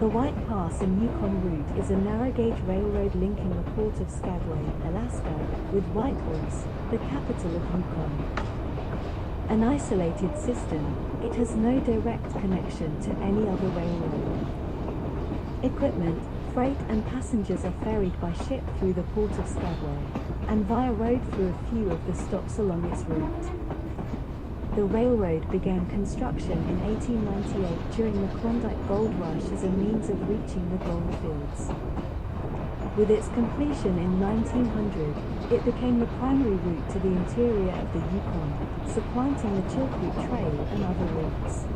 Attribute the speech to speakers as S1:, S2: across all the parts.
S1: The White Pass and Yukon route is a narrow-gauge railroad linking the port of Skagway, Alaska, with Whitehorse, the capital of Yukon. An isolated system, it has no direct connection to any other railroad. Equipment, freight and passengers are ferried by ship through the port of Skagway, and via road through a few of the stops along its route. The railroad began construction in 1898 during the Klondike Gold Rush as a means of reaching the gold fields. With its completion in 1900, it became the primary route to the interior of the Yukon, supplanting the Chilkoot Trail and other routes.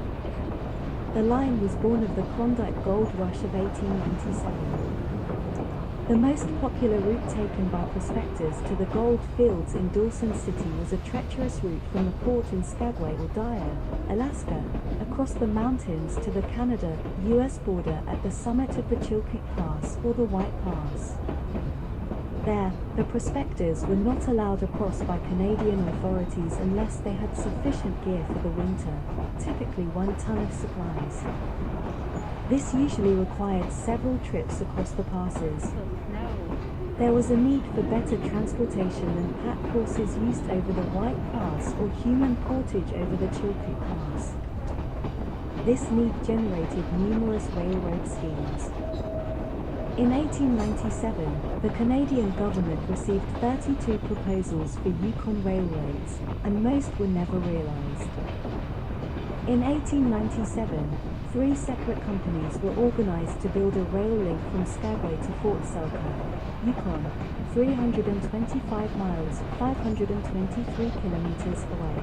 S1: The line was born of the Klondike Gold Rush of 1897. The most popular route taken by prospectors to the gold fields in Dawson City was a treacherous route from the port in Skagway or Dyer, Alaska, across the mountains to the Canada-US border at the summit of the Chilkoot Pass or the White Pass. There, the prospectors were not allowed across by Canadian authorities unless they had sufficient gear for the winter, typically 1 ton of supplies. This usually required several trips across the passes. There was a need for better transportation than pack horses used over the White Pass or human portage over the Chilkoot Pass. This need generated numerous railroad schemes. In 1897, the Canadian government received 32 proposals for Yukon railroads, and most were never realized. In 1897, 3 separate companies were organized to build a rail link from Skagway to Fort Selkirk, Yukon, 325 miles, 523 kilometers away.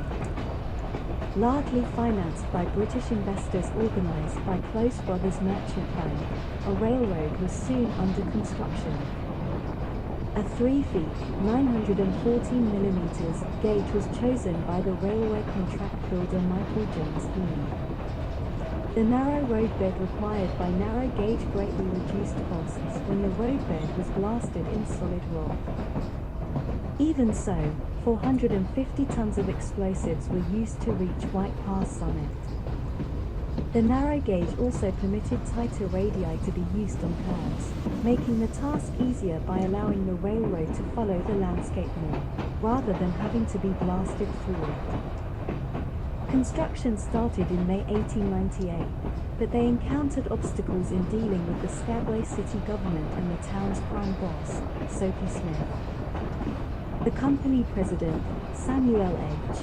S1: Largely financed by British investors organized by Close Brothers Merchant Bank, a railroad was soon under construction. A 3 feet, 914 millimeters, gauge was chosen by the railway contract builder Michael Jones Lee. The narrow roadbed required by narrow gauge greatly reduced costs when the roadbed was blasted in solid rock. Even so, 450 tons of explosives were used to reach White Pass summit. The narrow gauge also permitted tighter radii to be used on curves, making the task easier by allowing the railroad to follow the landscape more, rather than having to be blasted through it. Construction started in May 1898, but they encountered obstacles in dealing with the Skagway city government and the town's prime boss, Soapy Smith. The company president, Samuel H.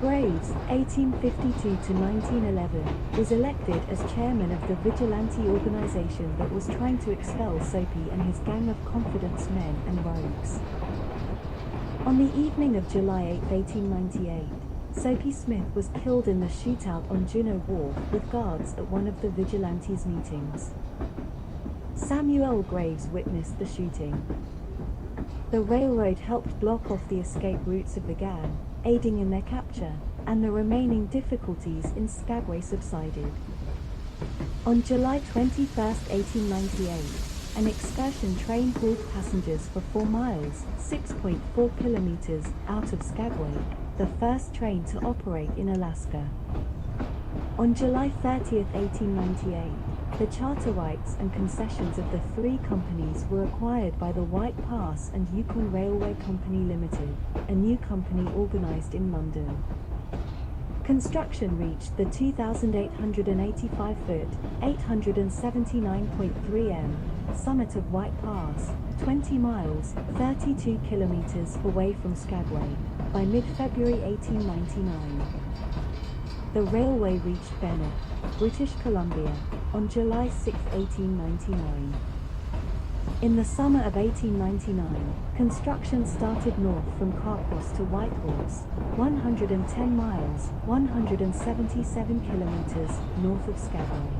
S1: Graves, 1852 to 1911, was elected as chairman of the vigilante organization that was trying to expel Soapy and his gang of confidence men and rogues. On the evening of July 8, 1898, Soapy Smith was killed in the shootout on Juneau Wharf with guards at one of the vigilantes' meetings. Samuel Graves witnessed the shooting. The railroad helped block off the escape routes of the gang, aiding in their capture, and the remaining difficulties in Skagway subsided. On July 21, 1898, an excursion train hauled passengers for 4 miles, 6.4 kilometers, out of Skagway, the first train to operate in Alaska. On July 30, 1898, the charter rights and concessions of the 3 companies were acquired by the White Pass and Yukon Railway Company Limited, a new company organized in London. Construction reached the 2,885-foot, 879.3 m, summit of White Pass, 20 miles, 32 kilometers away from Skagway, by mid-February 1899. The railway reached Bennett, British Columbia, on July 6, 1899. In the summer of 1899, construction started north from Carcross to Whitehorse, 110 miles, 177 kilometers, north of Skagway.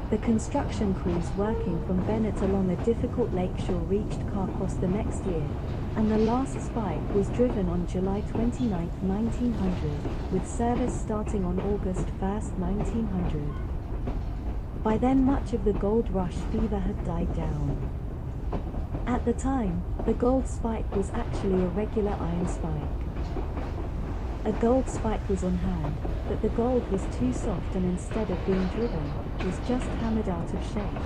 S1: The construction crews working from Bennett along the difficult lakeshore reached Carcross the next year, and the last spike was driven on July 29, 1900, with service starting on August 1, 1900. By then much of the gold rush fever had died down. At the time, the gold spike was actually a regular iron spike. A gold spike was on hand, but the gold was too soft and instead of being driven, was just hammered out of shape.